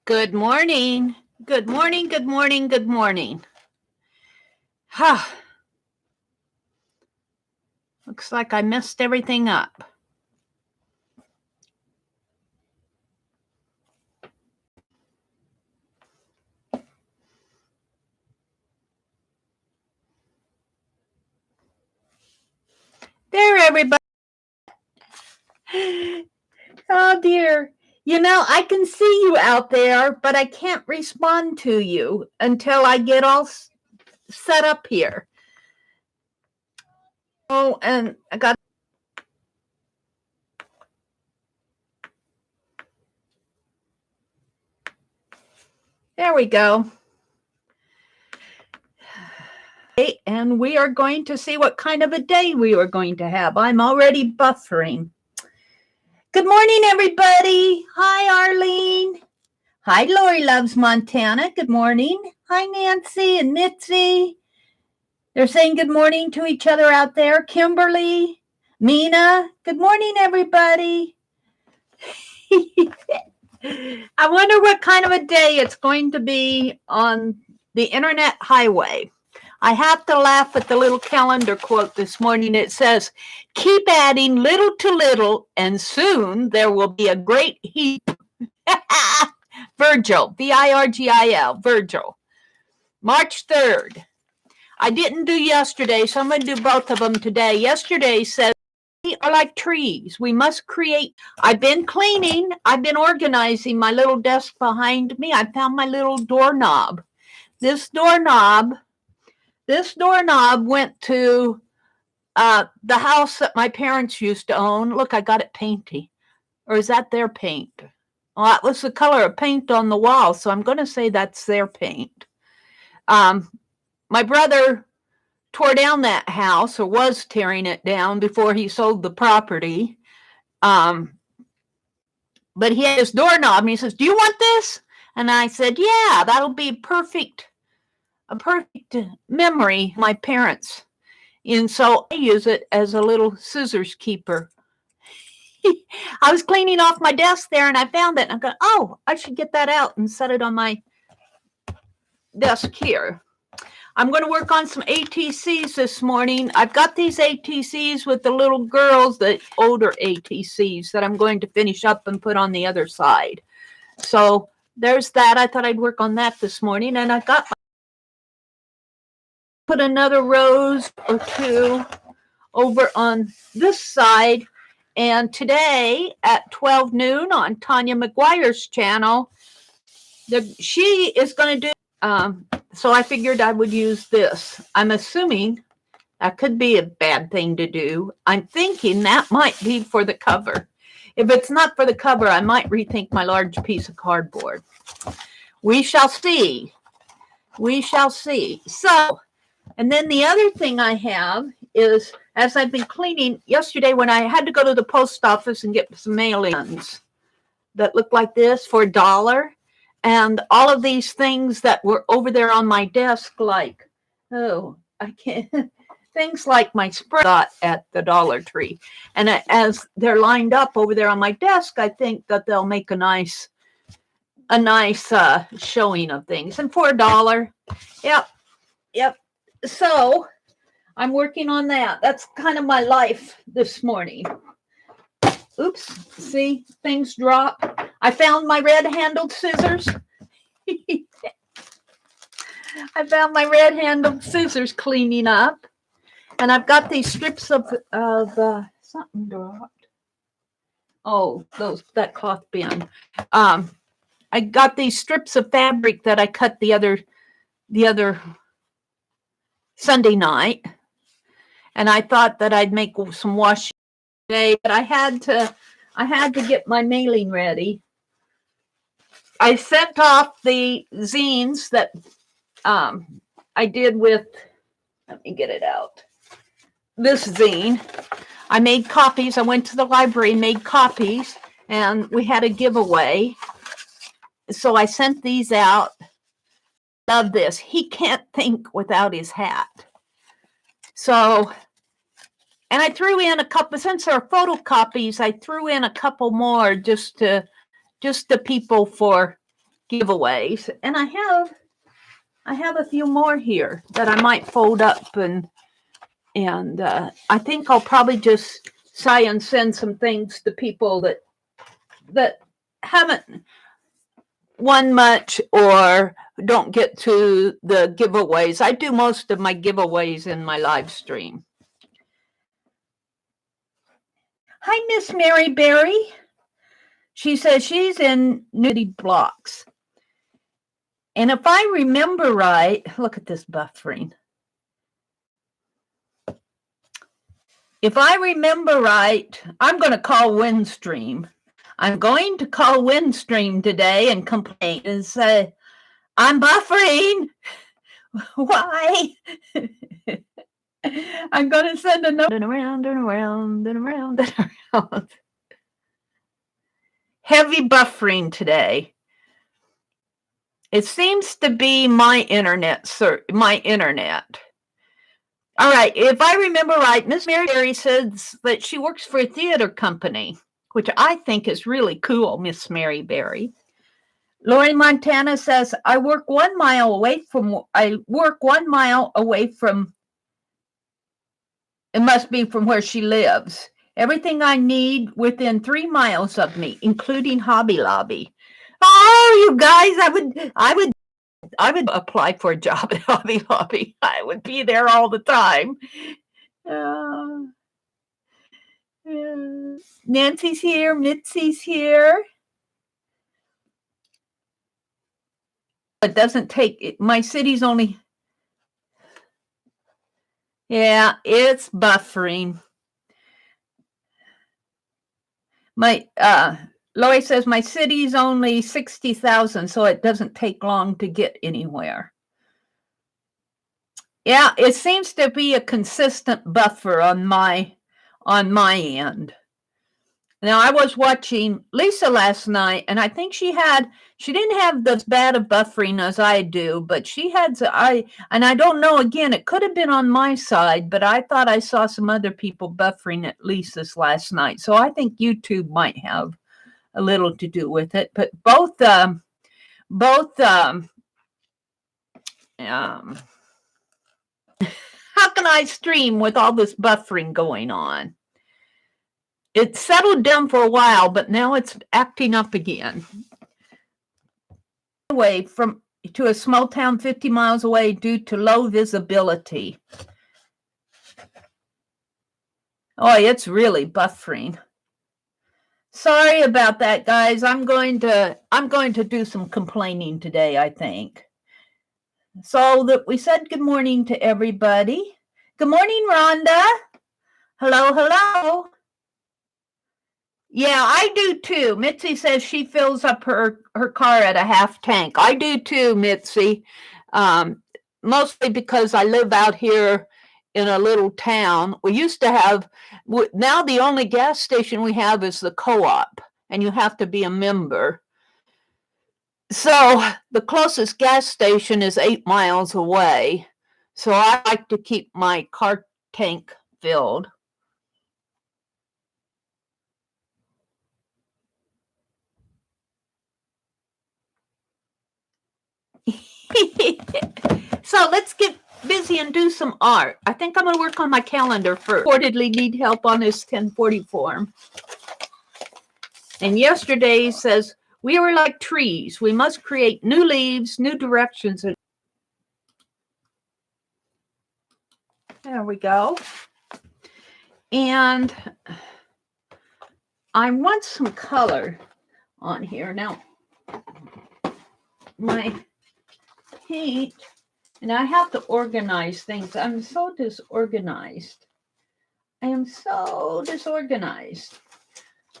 Good morning. Good morning. Good morning. Good morning. Ha. Looks like I messed everything up. There, everybody. Oh, dear. You know, I can see you out there, but I can't respond to you until I get all set up here. Oh, and I got. There we go. And we are going to see what kind of a day we are going to have. I'm already buffering. Good morning, everybody. Hi, Arlene. Hi, Lori Loves Montana. Good morning. Hi, Nancy and Mitzi. They're saying good morning to each other out there. Kimberly, Mina. Good morning, everybody. I wonder what kind of a day it's going to be on the internet highway. I have to laugh at the little calendar quote this morning. It says, keep adding little to little, and soon there will be a great heap. Virgil, Virgil, Virgil. March 3rd. I didn't do yesterday, so I'm going to do both of them today. Yesterday says, we are like trees. We must create. I've been cleaning. I've been organizing my little desk behind me. I found my little doorknob. This doorknob went to the house that my parents used to own. Look, I got it painty. Or is that their paint? Well, that was the color of paint on the wall, so I'm going to say that's their paint. My brother tore down that house, or was tearing it down before he sold the property. But he had his doorknob, and he says, do you want this? And I said, yeah, that'll be a perfect memory, my parents. And so I use it as a little scissors keeper. I was cleaning off my desk there, and I found it. And I go, oh, I should get that out and set it on my desk here. I'm going to work on some ATCs this morning. I've got these ATCs with the little girls, the older ATCs that I'm going to finish up and put on the other side. So there's that. I thought I'd work on that this morning. And I got put another rose or two over on this side. And today at 12 noon on Tanya McGuire's channel, she is going to do, so I figured I would use this. I'm assuming that could be a bad thing to do. I'm thinking that might be for the cover. If it's not for the cover, I might rethink my large piece of cardboard. We shall see. We shall see. So, and then the other thing I have is, as I've been cleaning yesterday when I had to go to the post office and get some mailings that look like this for $1. And all of these things that were over there on my desk, like, oh, I can't, things like my spray got at the Dollar Tree. And as they're lined up over there on my desk, I think that they'll make a nice showing of things. And for $1, yep. So I'm working on that. That's kind of my life this morning. Oops, see, things drop. I found my red-handled scissors. I found my red-handled scissors cleaning up. And I've got these strips of something dropped. Oh, that cloth bin. I got these strips of fabric that I cut the other Sunday night. And I thought that I'd make some washi today, but I had to get my mailing ready. I sent off the zines that I did with, let me get it out, this zine. I made copies. I went to the library, made copies, and we had a giveaway. So I sent these out. Love this. He can't think without his hat. So, and I threw in a couple, since there are photocopies, I threw in a couple more just to people for giveaways, and I have a few more here that I might fold up, and I think I'll probably just try and send some things to people that haven't won much or don't get to the giveaways. I do most of my giveaways in my live stream. Hi, Miss Mary Berry. She says she's in Nudie Blocks. And if I remember right, look at this buffering. If I remember right, I'm going to call Windstream. I'm going to call Windstream today and complain and say, I'm buffering. Why? I'm going to send a note. Around and around and around and around. Heavy buffering today. It seems to be my internet, sir. My internet. All right. If I remember right, Miss Mary says that she works for a theater company, which I think is really cool, Miss Mary Berry. Lori Montana says, I work 1 mile away from, it must be from where she lives. Everything I need within 3 miles of me, including Hobby Lobby. Oh, you guys, I would apply for a job at Hobby Lobby. I would be there all the time. Nancy's here. Mitzi's here. It doesn't take, my city's only, yeah, it's buffering. My, Lori says my city's only 60,000, so it doesn't take long to get anywhere. Yeah, it seems to be a consistent buffer on my end. Now, I was watching Lisa last night, and I think she didn't have as bad of buffering as I do, but she had, and I don't know, again, it could have been on my side, but I thought I saw some other people buffering at Lisa's last night. So I think YouTube might have a little to do with it, but both, how can I stream with all this buffering going on? It settled down for a while, but now it's acting up again. Away to a small town 50 miles away due to low visibility. Oh, it's really buffering. Sorry about that, guys. I'm going to do some complaining today, I think. So that we said good morning to everybody. Good morning, Rhonda. Hello, hello. Yeah, I do too. Mitzi says she fills up her car at a half tank. I do too, Mitzi. Mostly because I live out here in a little town. We used to have, now the only gas station we have is the co-op, and you have to be a member. So the closest gas station is 8 miles away. So I like to keep my car tank filled. So let's get busy and do some art. I think I'm going to work on my calendar first. Reportedly need help on this 1040 form. And yesterday says, we are like trees. We must create new leaves, new directions. There we go. And I want some color on here. Now, my paint, and I have to organize things. I'm so disorganized. I am so disorganized.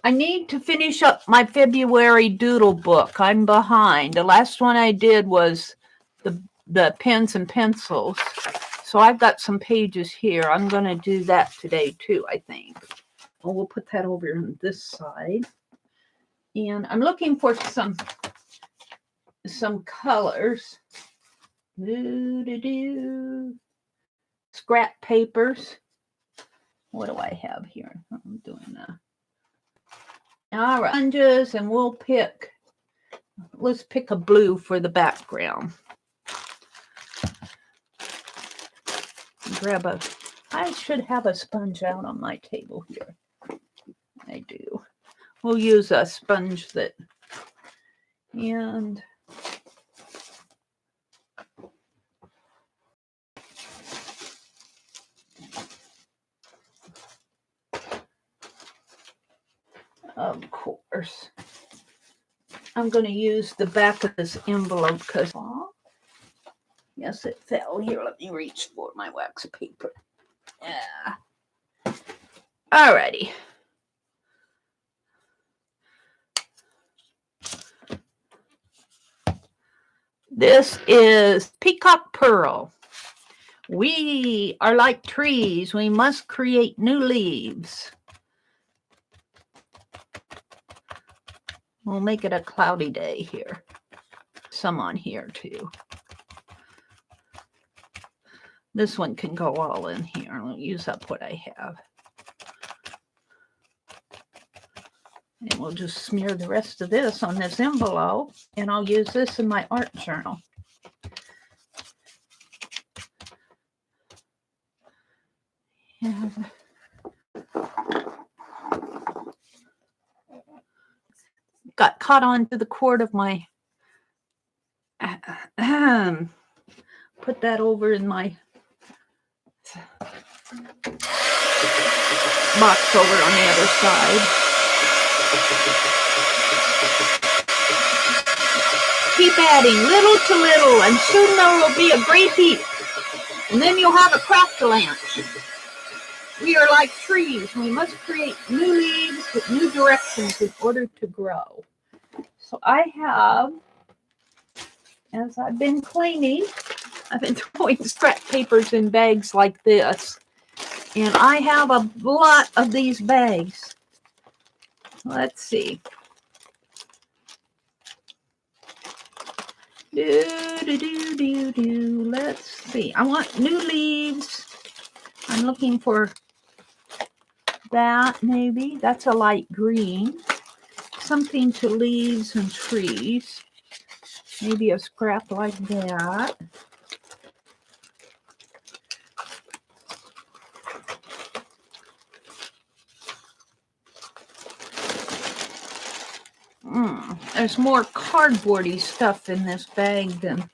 I need to finish up my February doodle book. I'm behind. The last one I did was the pens and pencils. So I've got some pages here. I'm going to do that today too, I think. Well, we'll put that over on this side. And I'm looking for some colors. Scrap papers. What do I have here? I'm doing that. All right, sponges, and we'll pick let's pick a blue for the background. Grab I should have a sponge out on my table here. I do. We'll use a sponge that, and of course, I'm going to use the back of this envelope because, yes, it fell. Here, let me reach for my wax paper. Yeah. Alrighty. This is Peacock Pearl. We are like trees. We must create new leaves. We'll make it a cloudy day here. Some on here too. This one can go all in here. I'll use up what I have. And we'll just smear the rest of this on this envelope. And I'll use this in my art journal. And got caught onto the cord of my put that over in my box over on the other side. Keep adding little to little, and soon there will be a great heap, and then you'll have a craft lunch. We are like trees. We must create new leaves with new directions in order to grow. So I have, as I've been cleaning, I've been throwing scrap papers in bags like this. And I have a lot of these bags. Let's see. Let's see. I want new leaves. I'm looking for that, maybe. That's a light green. Something to leaves and trees. Maybe a scrap like that. There's more cardboardy stuff in this bag than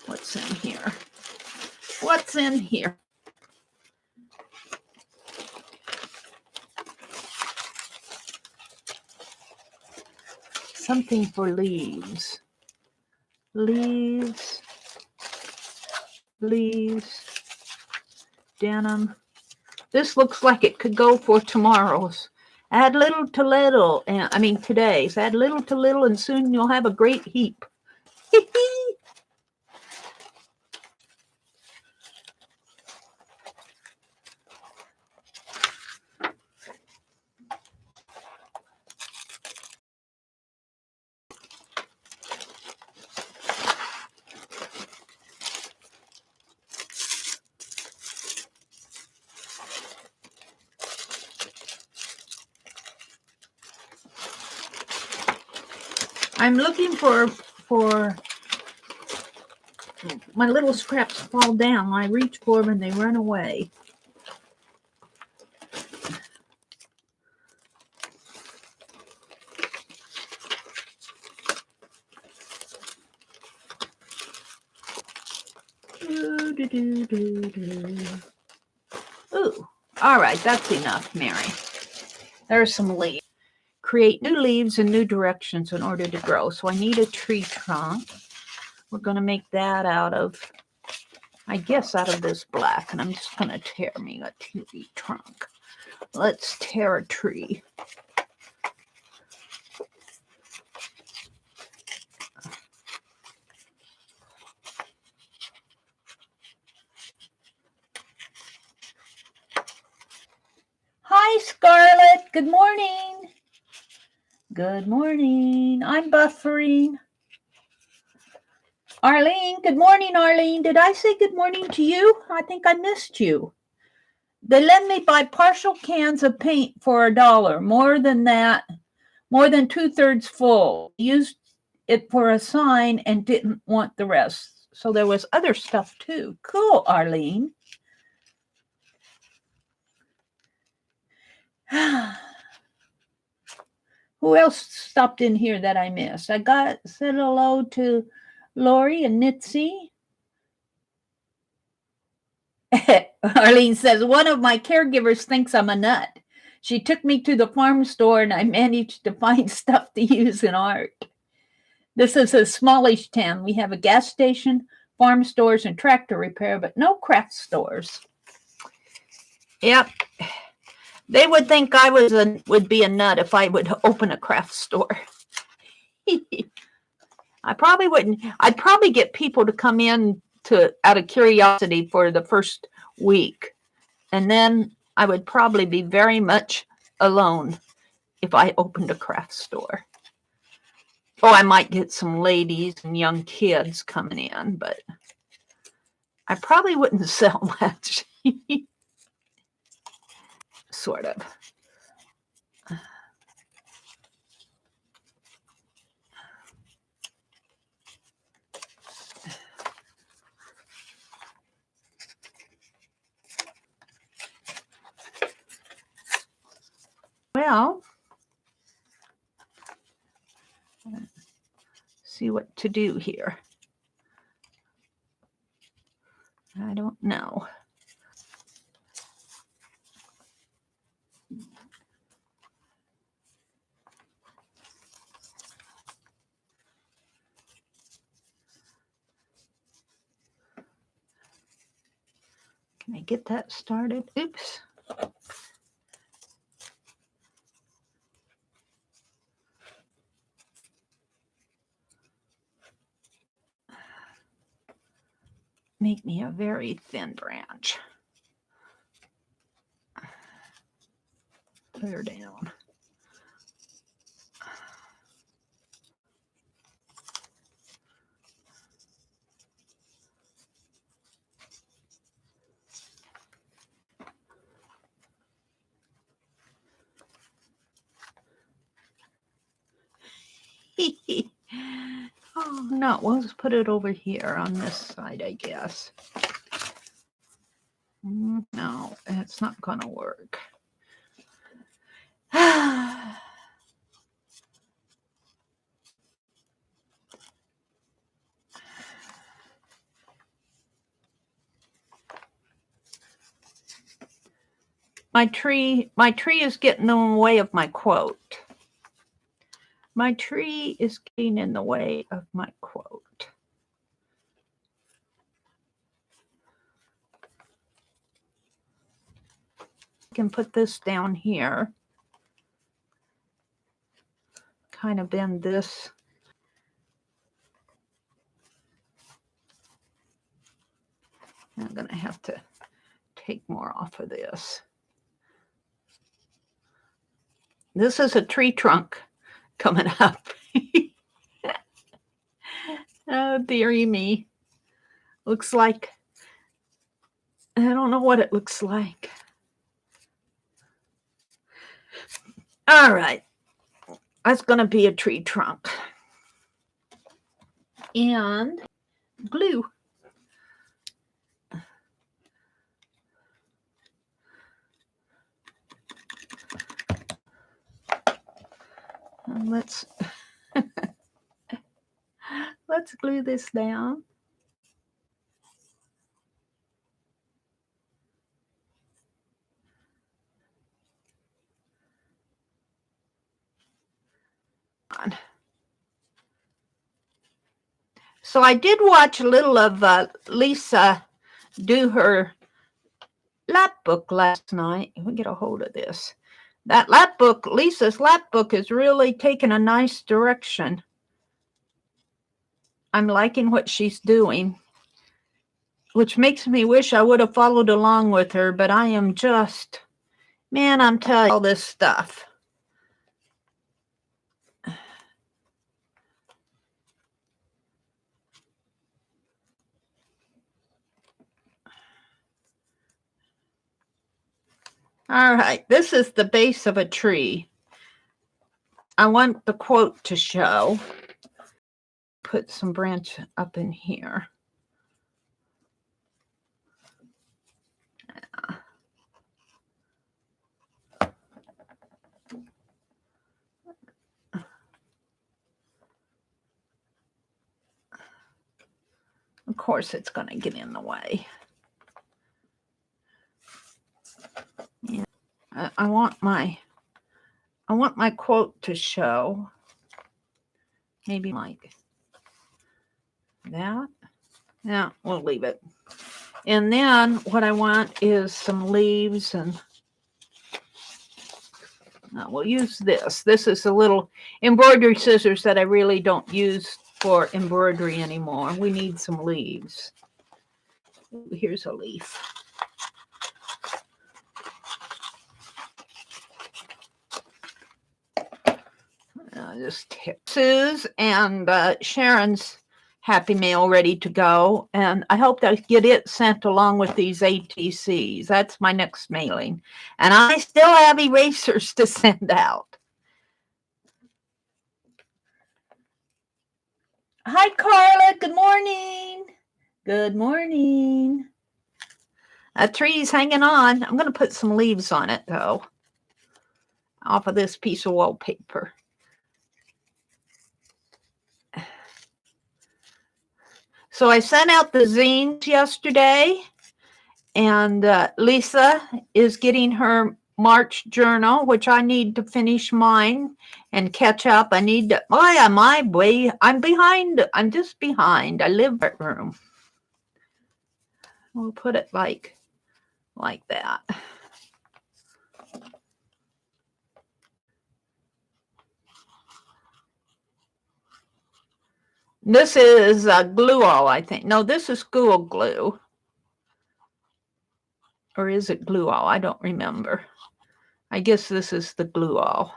what's in here. What's in here? Something for leaves. Leaves. Denim. This looks like it could go for tomorrow's. Add little to little, and I mean today's. Add little to little, and soon you'll have a great heap. I'm looking for my little scraps fall down. I reach for them and they run away. Ooh, all right, that's enough, Mary. There's some leaves. Create new leaves and new directions in order to grow. So I need a tree trunk. We're going to make that out of, I guess, out of this black. And I'm just going to tear me a tree trunk. Let's tear a tree. Hi, Scarlett. Good morning. Good morning. I'm buffering. Arlene, good morning, Arlene. Did I say good morning to you? I think I missed you. They let me buy partial cans of paint for $1. More than that more than 2/3 full. Used it for a sign and didn't want the rest. So there was other stuff too. Cool, Arlene. Who else stopped in here that I missed? I said hello to Lori and Nitzy. Arlene says, one of my caregivers thinks I'm a nut. She took me to the farm store and I managed to find stuff to use in art. This is a smallish town. We have a gas station, farm stores, and tractor repair, but no craft stores. Yep. They would think I would be a nut if I would open a craft store. I probably wouldn't. I'd probably get people to come in out of curiosity for the first week. And then I would probably be very much alone if I opened a craft store. Oh, I might get some ladies and young kids coming in, but I probably wouldn't sell much. Sort of. Well, see what to do here. I don't know. Can I get that started? Oops. Make me a very thin branch. Put her down. Oh, no, we'll just put it over here on this side, I guess. No, it's not going to work. My tree is getting in the way of my quote. My tree is getting in the way of my quote. I can put this down here. Kind of bend this. I'm going to have to take more off of this. This is a tree trunk coming up. Oh, dearie me. Looks like, I don't know what it looks like. All right. That's going to be a tree trunk. And glue. And let's glue this down. So I did watch a little of Lisa do her lap book last night. Let me get a hold of this. That lap book, Lisa's lap book, is really taking a nice direction. I'm liking what she's doing, which makes me wish I would have followed along with her, but I am just, man, I'm telling you all this stuff. All right, this is the base of a tree. I want the quote to show. Put some branch up in here. Of course, it's going to get in the way. Yeah. I want my quote to show. Maybe like that. Yeah, we'll leave it. And then what I want is some leaves, and we'll use this. This is a little embroidery scissors that I really don't use for embroidery anymore. We need some leaves. Here's a leaf. Just Sue's and Sharon's Happy Mail ready to go, and I hope to get it sent along with these ATCs. That's my next mailing, and I still have erasers to send out. Hi, Carla. Good morning. Good morning. That tree's hanging on. I'm going to put some leaves on it, though, off of this piece of wallpaper. So I sent out the zines yesterday, and Lisa is getting her March journal, which I need to finish mine and catch up. I need to, I'm behind. I'm just behind. I live in that room. We'll put it like that. This is glue all, I think. No, this is school glue. Or is it glue all? I don't remember. I guess this is the glue all.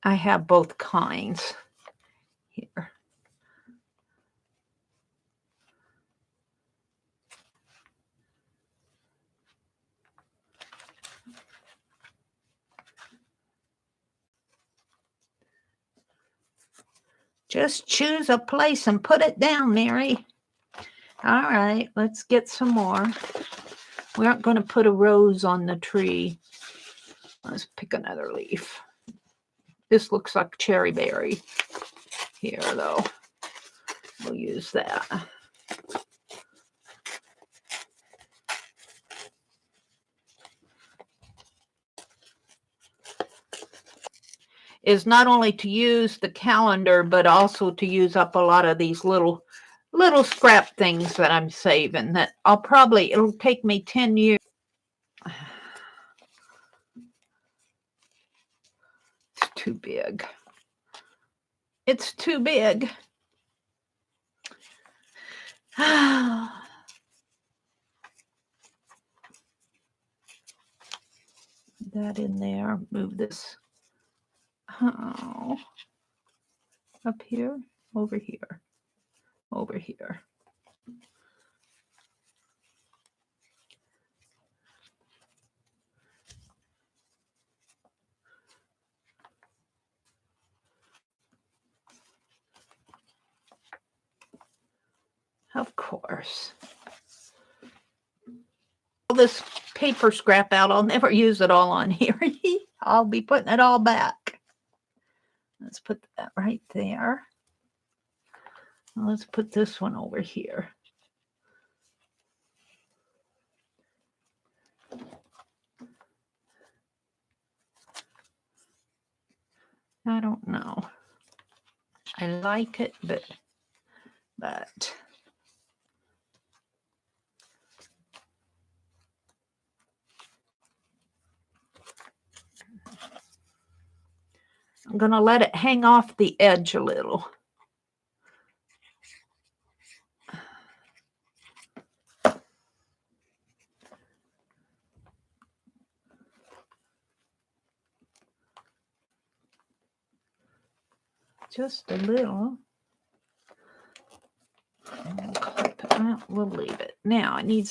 I have both kinds here. Just choose a place and put it down, Mary. All right, let's get some more. We aren't going to put a rose on the tree. Let's pick another leaf. This looks like cherry berry here, though. We'll use that. Is not only to use the calendar, but also to use up a lot of these little scrap things that I'm saving that it'll take me 10 years. It's too big. It's too big. That in there. Move this. Oh. Up here, over here, over here. Of course. All this paper scrap out, I'll never use it all on here. I'll be putting it all back. Let's put that right there. Let's put this one over here. I don't know. I like it, but I'm going to let it hang off the edge a little. Just a little. We'll leave it. Now, I need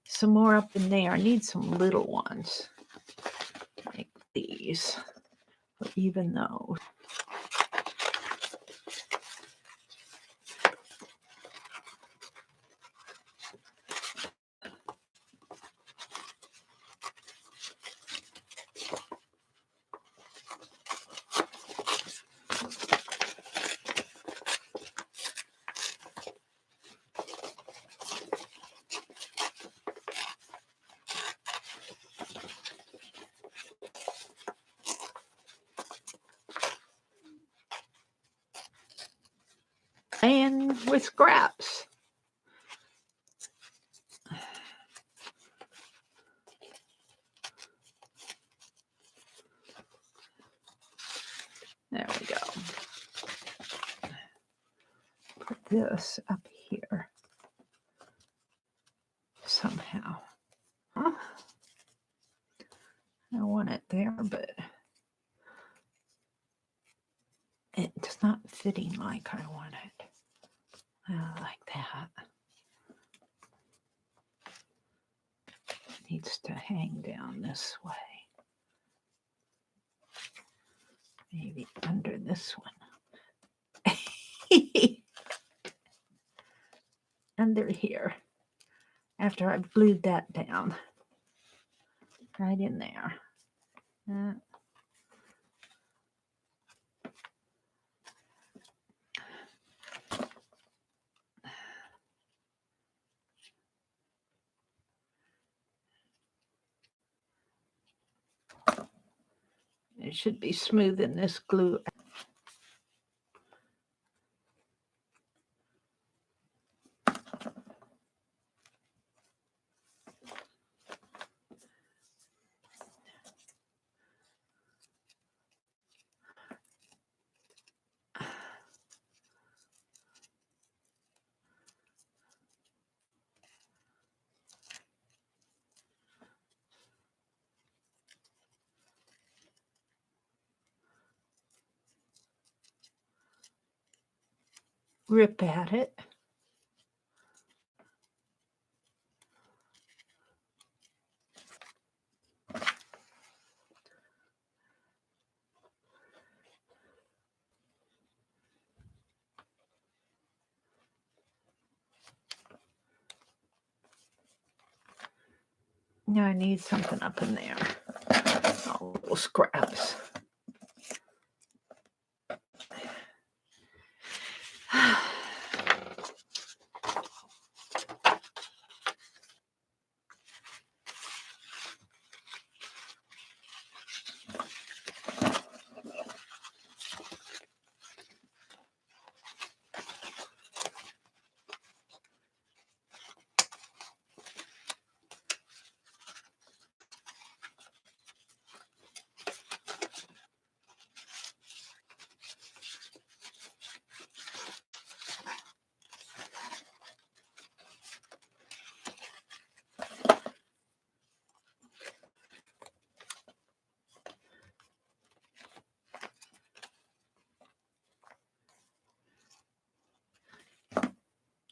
some more up in there. I need some little ones like these. for even those. And with scraps. There we go. Put this up here somehow. I want it there, but it's not fitting like I want it. Like that. It needs to hang down this way. Maybe under this one. Under here. After I've glued that down. Right in there. It should be smooth in this glue. Rip at it. Now I need something up in there. Oh, little scraps.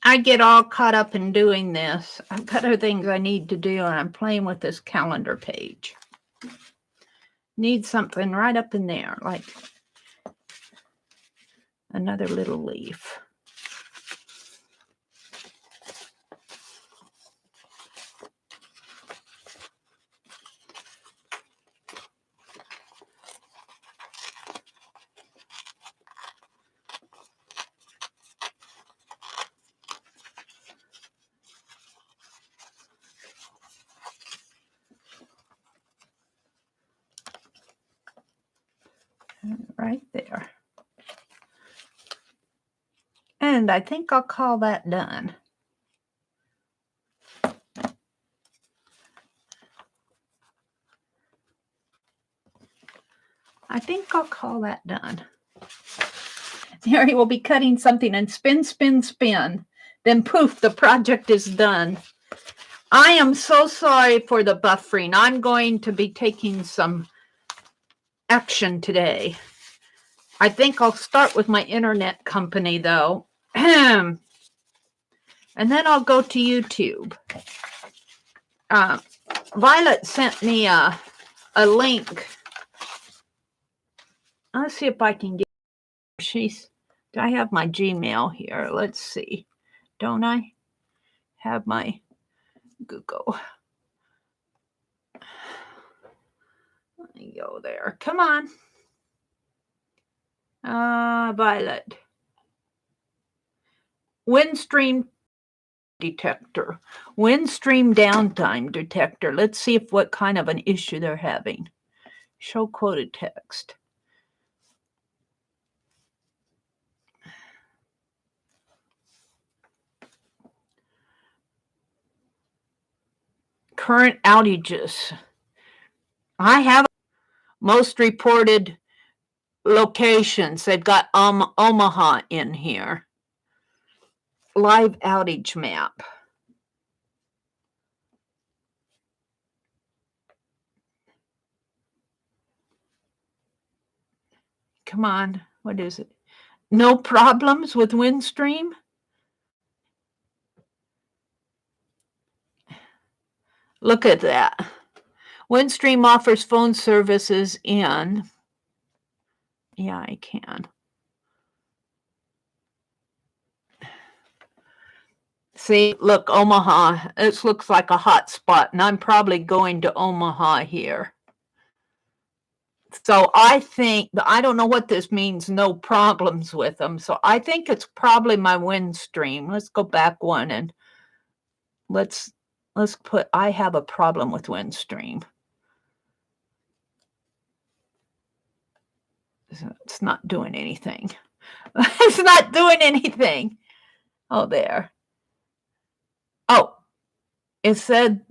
I get all caught up in doing this. I've got other things I need to do, and I'm playing with this calendar page. Need something right up in there, like another little leaf. Right there. And I think I'll call that done. I think I'll call that done. Mary will be cutting something and spin, spin, spin. Then poof, the project is done. I am so sorry for the buffering. I'm going to be taking some action today. I think I'll start with my internet company, though. And then I'll go to YouTube. Violet sent me a link Let's see if I can get. I have my Gmail here. Let's see. Don't I have my Google? Let me go there. Come on. Violet. Windstream detector. Windstream downtime detector. Let's see if what kind of an issue they're having. Show quoted text. Current outages. I have most reported locations. They've got Omaha in here. Live outage map. Come on. What is it? No problems with Windstream? Look at that. Windstream offers phone services in. Yeah, I can. See, look, Omaha. This looks like a hot spot, and I'm probably going to Omaha here. So I think, I don't know what this means, no problems with them. So I think it's probably my Windstream. Let's go back one and let's put, I have a problem with Windstream. It's not doing anything. It's not doing anything. Oh, there. Oh, it said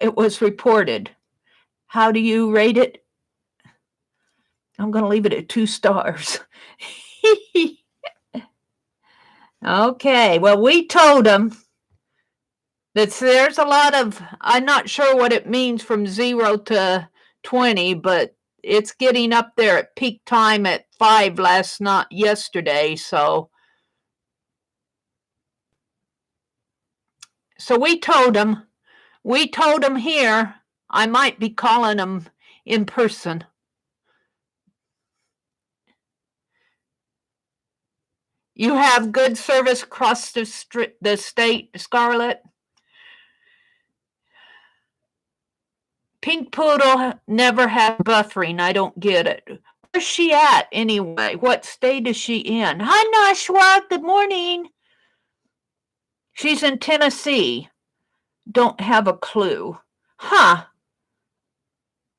it was reported. How do you rate it? I'm going to leave it at 2 stars. Okay, well, we told them that there's a lot of, I'm not sure what it means from 0 to 20, but it's getting up there at peak time at 5 yesterday. So we told them here, I might be calling them in person. You have good service across the state, Scarlett? Pink Poodle never had buffering. I don't get it. Where's she at anyway? What state is she in? Hi, Nashua. Good morning. She's in Tennessee. Don't have a clue. Huh.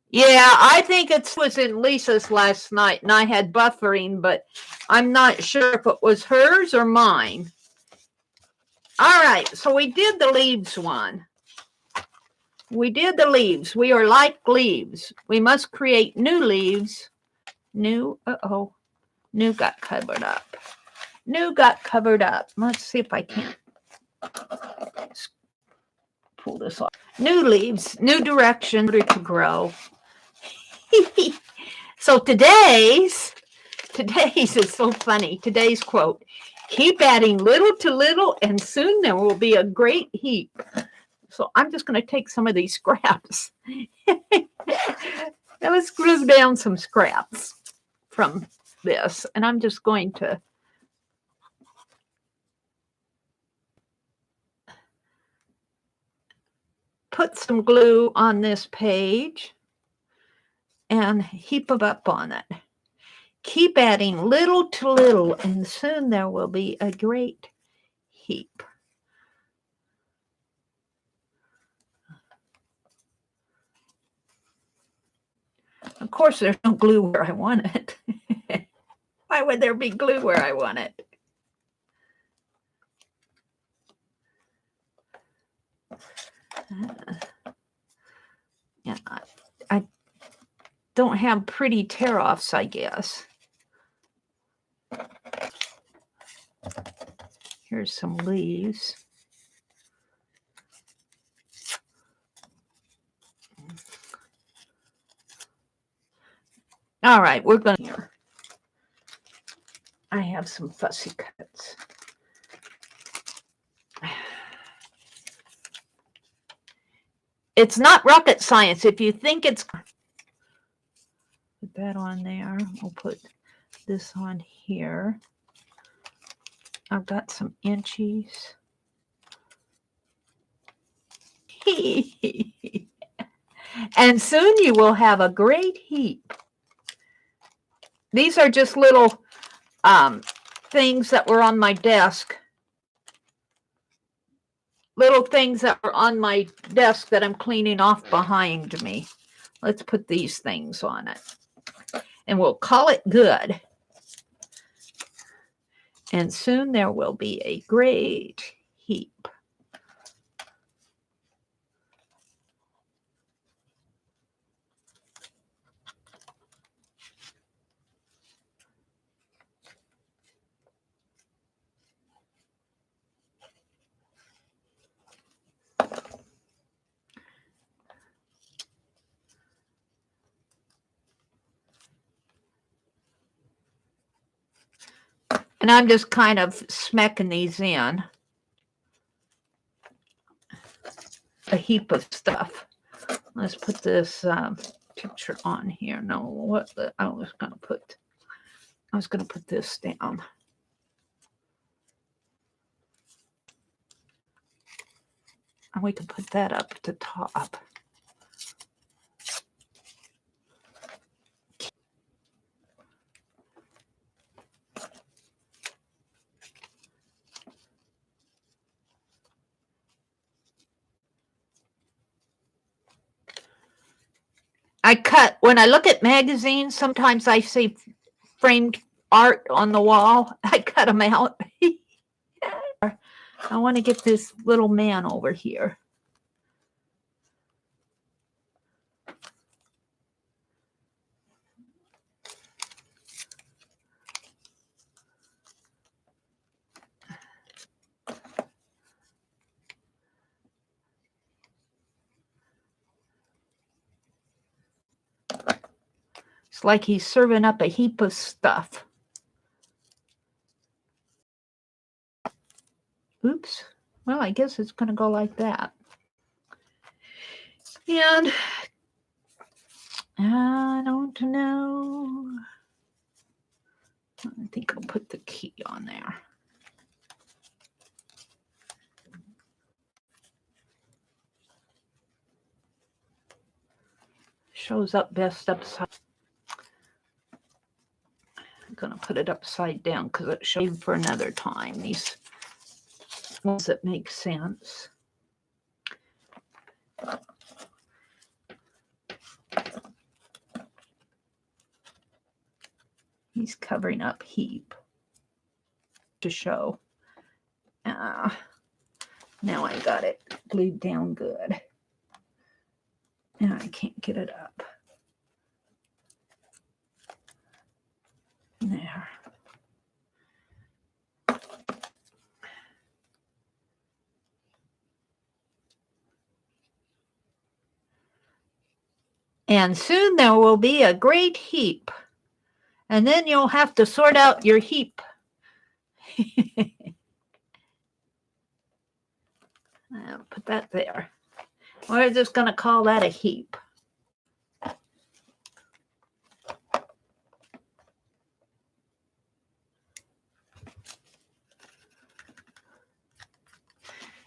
Yeah, I think it was in Lisa's last night, and I had buffering, but I'm not sure if it was hers or mine. All right, so we did the leaves one. We did the leaves. We are like leaves. We must create new leaves. New got covered up. New got covered up. Let's see if I can pull this off. New leaves, new direction to grow. So today's is so funny. Today's quote: keep adding little to little, and soon there will be a great heap. So I'm just going to take some of these scraps. Now let's glue down some scraps from this, and I'm just going to put some glue on this page and heap it up on it. Keep adding little to little, and soon there will be a great heap. Of course, there's no glue where I want it. Why would there be glue where I want it? Yeah, I don't have pretty tear-offs, I guess. Here's some leaves. All right, we're going to here. I have some fussy cuts. It's not rocket science. If you think it's... Put that on there. We'll put this on here. I've got some inchies. And soon you will have a great heap. These are just little things that were on my desk. Little things that were on my desk that I'm cleaning off behind me. Let's put these things on it. And we'll call it good. And soon there will be a great heap. And I'm just kind of smacking these in. A heap of stuff. Let's put this picture on here. No, what I was gonna put this down. And we can put that up at the top. When I look at magazines, sometimes I see framed art on the wall. I cut them out. I want to get this little man over here. It's like he's serving up a heap of stuff. Oops. Well, I guess it's going to go like that. And I don't know. I think I'll put the key on there. Shows up best upside. I'm going to put it upside down because it shows for another time. These ones that make sense. He's covering up heap to show. Now I got it glued down good. And I can't get it up. There. And soon there will be a great heap. And then you'll have to sort out your heap. I'll put that there. We're just going to call that a heap.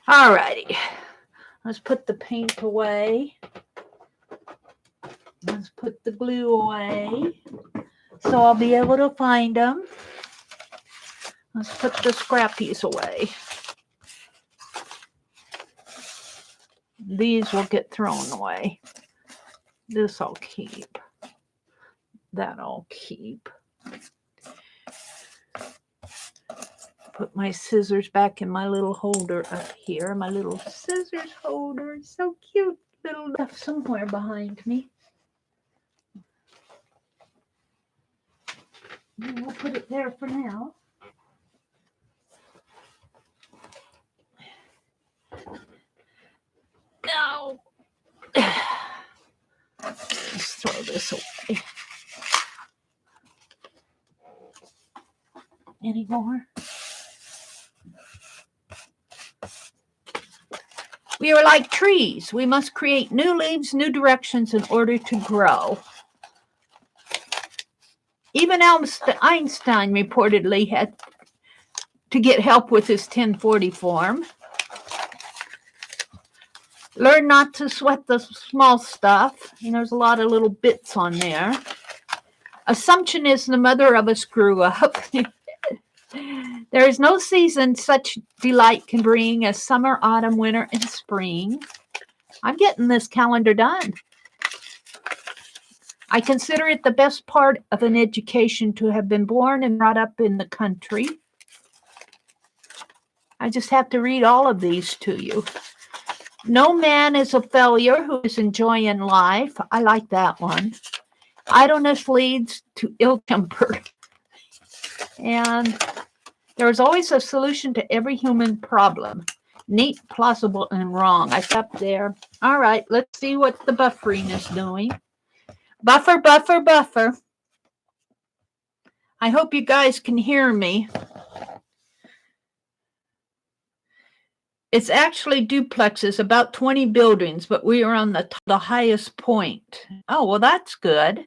All righty. Let's put the paint away. Let's put the glue away so I'll be able to find them. Let's put the scrappies away. These will get thrown away. This I'll keep. That I'll keep. Put my scissors back in my little holder up here. My little scissors holder. So cute. Little stuff somewhere behind me. And we'll put it there for now. Now, let's throw this away. Any more? We are like trees. We must create new leaves, new directions in order to grow. Even Einstein reportedly had to get help with his 1040 form. Learn not to sweat the small stuff. And there's a lot of little bits on there. Assumption is the mother of a screw up. There is no season such delight can bring as summer, autumn, winter, and spring. I'm getting this calendar done. I consider it the best part of an education to have been born and brought up in the country. I just have to read all of these to you. No man is a failure who is enjoying life. I like that one. Idleness leads to ill temper. And there is always a solution to every human problem. Neat, plausible, and wrong. I stopped there. All right, let's see what the buffering is doing. Buffer, buffer, buffer. I hope you guys can hear me. It's actually duplexes, about 20 buildings, but we are on the highest point. Oh, well, that's good.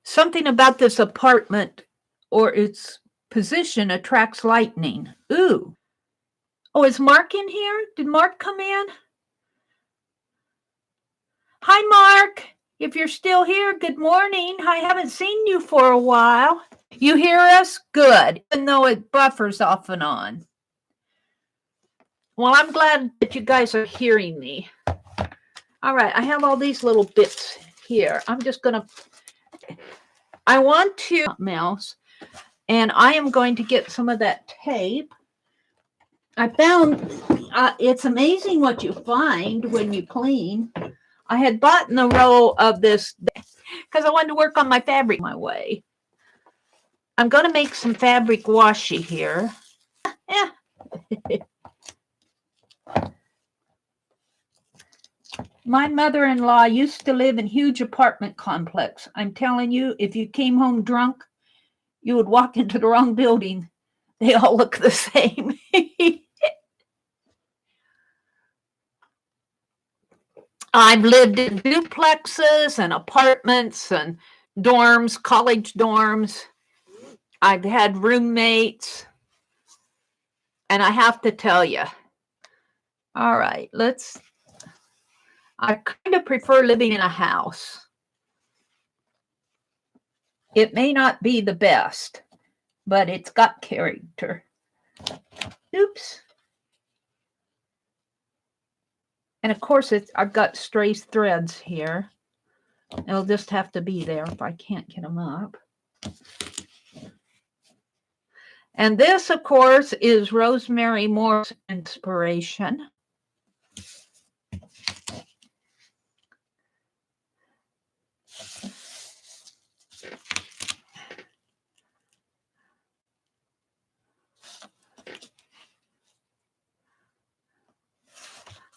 Something about this apartment or its position attracts lightning. Ooh. Oh, is Mark in here? Did Mark come in? Hi, Mark. If you're still here, good morning. I haven't seen you for a while. You hear us? Good, even though it buffers off and on. Well, I'm glad that you guys are hearing me. All right, I have all these little bits here. I'm just going to, I want to mouse, and I am going to get some of that tape. I found, it's amazing what you find when you clean. I had bought in a roll of this because I wanted to work on my fabric my way. I'm going to make some fabric washi here. Yeah. My mother-in-law used to live in a huge apartment complex. I'm telling you, if you came home drunk, you would walk into the wrong building. They all look the same. I've lived in duplexes and apartments and dorms, college dorms. I've had roommates. And I have to tell you, all right, I kind of prefer living in a house. It may not be the best, but it's got character. Oops. And of course, I've got stray threads here. It'll just have to be there if I can't get them up. And this, of course, is Rosemary Moore's inspiration.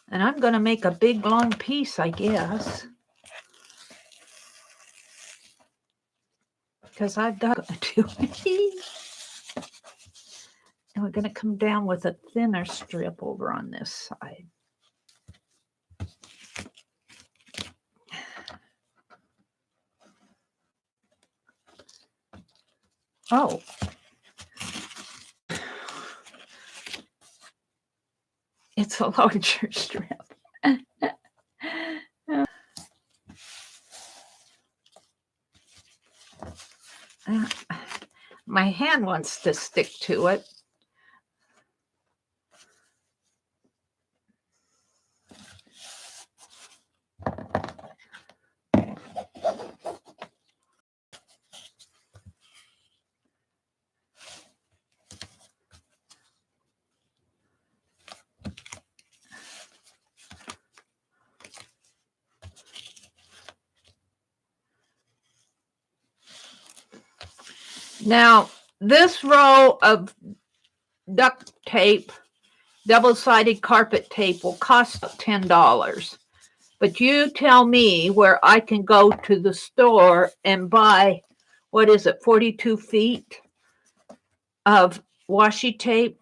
And I'm going to make a big, long piece, I guess. Because I've got to. And we're going to come down with a thinner strip over on this side. Oh. It's a larger strip. My hand wants to stick to it. Now, this roll of duct tape, double-sided carpet tape, will cost $10. But you tell me where I can go to the store and buy, what is it, 42 feet of washi tape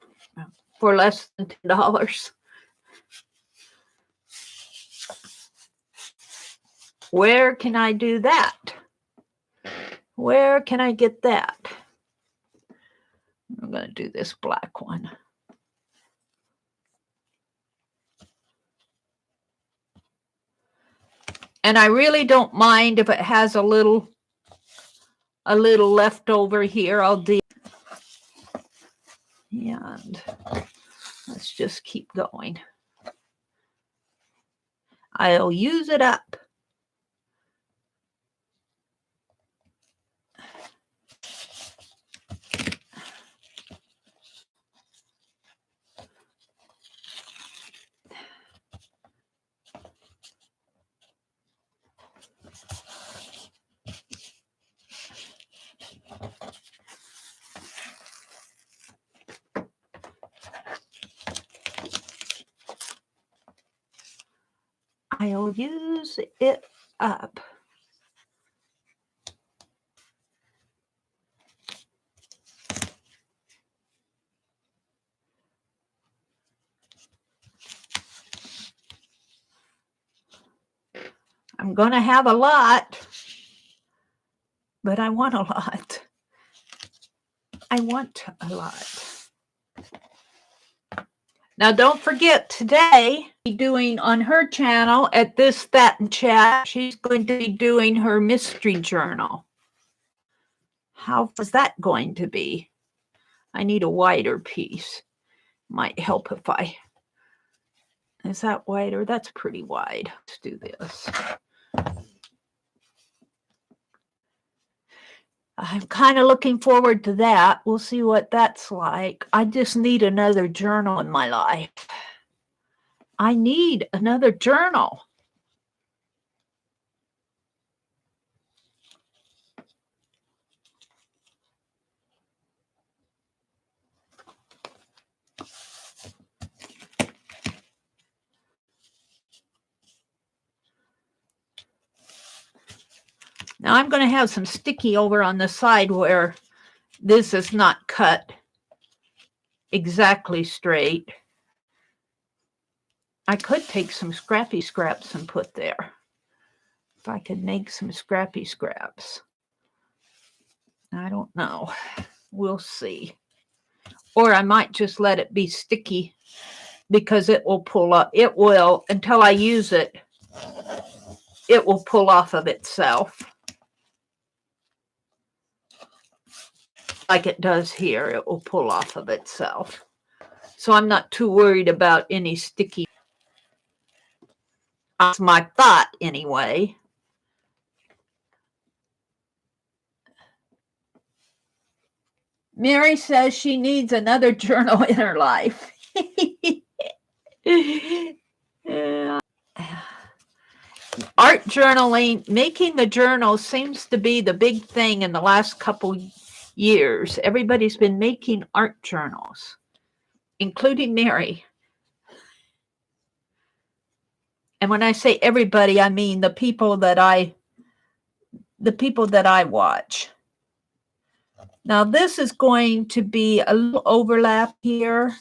for less than $10. Where can I do that? Where can I get that? I'm going to do this black one. And I really don't mind if it has a little left over here. I'll do. And let's just keep going. I'll use it up. I'll use it up. I'm going to have a lot, but I want a lot. I want a lot. Now, don't forget, today, doing on her channel at This, That, and Chat, she's going to be doing her mystery journal. How is that going to be? I need a wider piece. Might help if I... Is that wider? That's pretty wide. Let's do this. I'm kind of looking forward to that. We'll see what that's like. I just need another journal in my life. I need another journal. Now I'm going to have some sticky over on the side where this is not cut exactly straight. I could take some scrappy scraps and put there. If I could make some scrappy scraps. I don't know. We'll see. Or I might just let it be sticky because it will pull up. It will, until I use it, it will pull off of itself. Like it does here, it will pull off of itself. So I'm not too worried about any sticky. That's my thought anyway. Mary says she needs another journal in her life. Yeah. Art journaling, making the journal seems to be the big thing in the last couple years. Everybody's been making art journals, including Mary. And when I say everybody, I mean the people that I watch. Now this is going to be a little overlap here,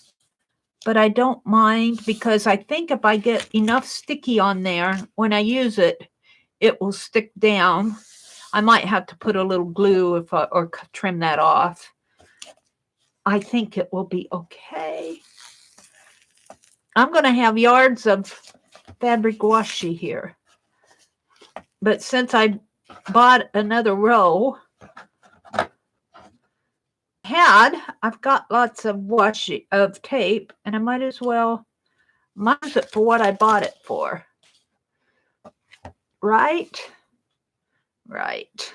but I don't mind because I think if I get enough sticky on there, when I use it, it will stick down. I might have to put a little glue or trim that off. I think it will be okay. I'm going to have yards of fabric washi here. But since I bought another row, I've got lots of washi of tape, and I might as well use it for what I bought it for. Right? Right.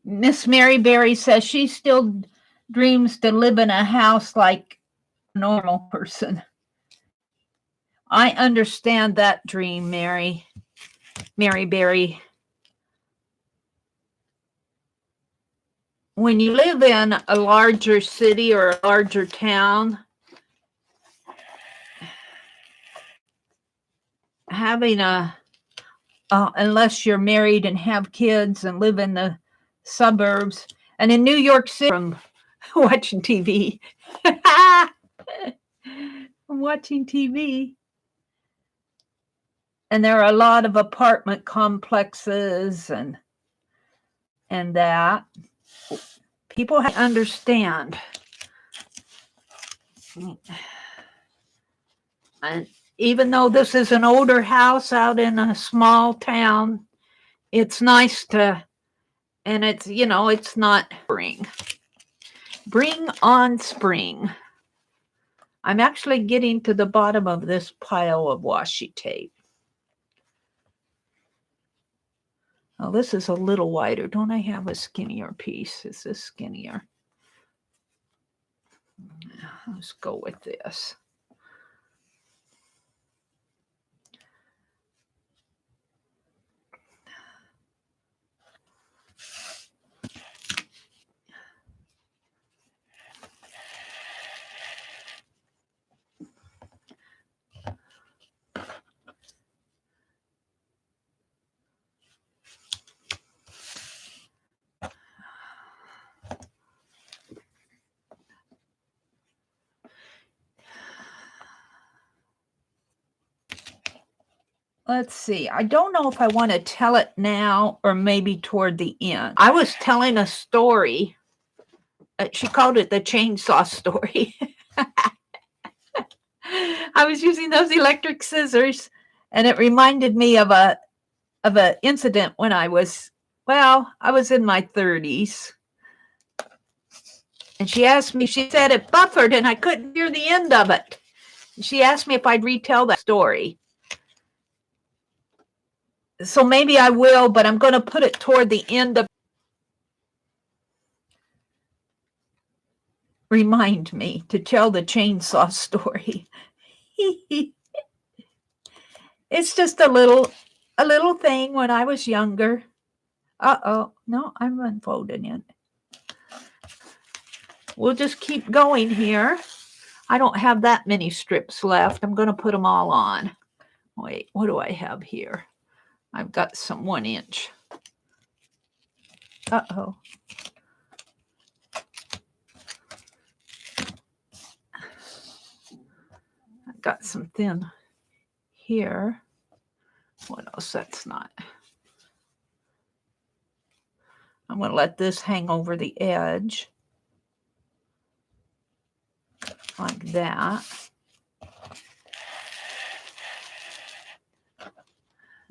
Miss Mary Berry says she still dreams to live in a house like a normal person. I understand that dream, Mary Berry. when you live in a larger city or a larger town, having unless you're married and have kids and live in the suburbs, and in New York City, from watching TV, from watching TV, and there are a lot of apartment complexes and that people have to understand. And even though this is an older house out in a small town, it's nice to, and it's, you know, it's not spring. Bring on spring. I'm actually getting to the bottom of this pile of washi tape. Oh, this is a little wider. Don't I have a skinnier piece? Is this skinnier? Let's go with this. Let's see. I don't know if I want to tell it now or maybe toward the end. I was telling a story. She called it the chainsaw story. I was using those electric scissors, and it reminded me of an incident when I was in my 30s. And she asked me, she said it buffered and I couldn't hear the end of it. She asked me if I'd retell that story. So maybe I will, but I'm going to put it toward the end of. Remind me to tell the chainsaw story. It's just a little thing when I was younger. Uh-oh, no, I'm unfolding it. We'll just keep going here. I don't have that many strips left. I'm going to put them all on. Wait, what do I have here? I've got some 1 inch. Uh-oh. I've got some thin here. What else? That's not. I'm going to let this hang over the edge. Like that.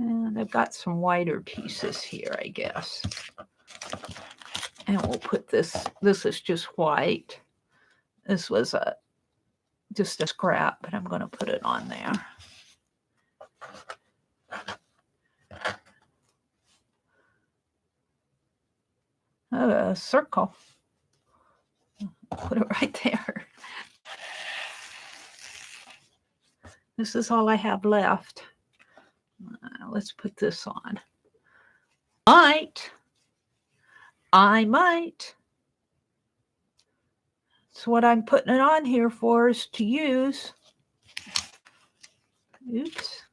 And I've got some wider pieces here, I guess. And we'll put this is just white. This was just a scrap, but I'm going to put it on there. A circle. Put it right there. This is all I have left. Let's put this on. I might. So what I'm putting it on here for is to use. Oops.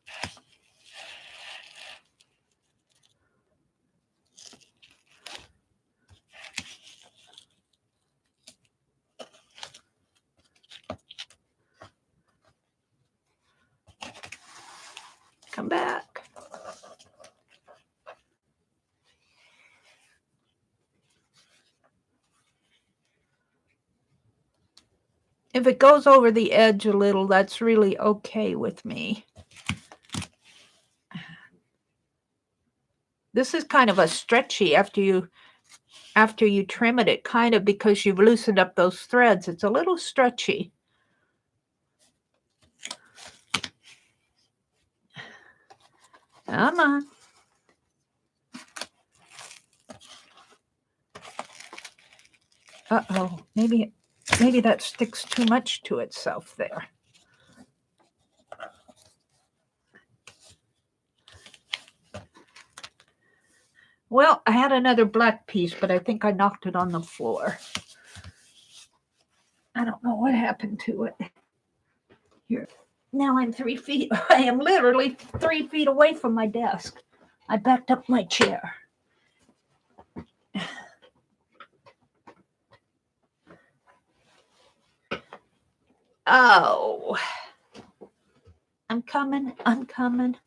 Come back. If it goes over the edge a little, that's really okay with me. This is kind of a stretchy after you trim it, kind of, because you've loosened up those threads. It's a little stretchy. Come on. Uh-oh, maybe that sticks too much to itself there. Well, I had another black piece, but I think I knocked it on the floor. I don't know what happened to it. Here. Now I'm 3 feet. I am literally 3 feet away from my desk. I backed up my chair. Oh. I'm coming. I'm coming.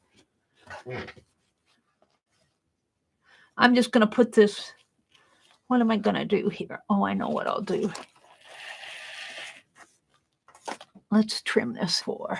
I'm just going to put this. What am I going to do here? Oh, I know what I'll do. Let's trim this for.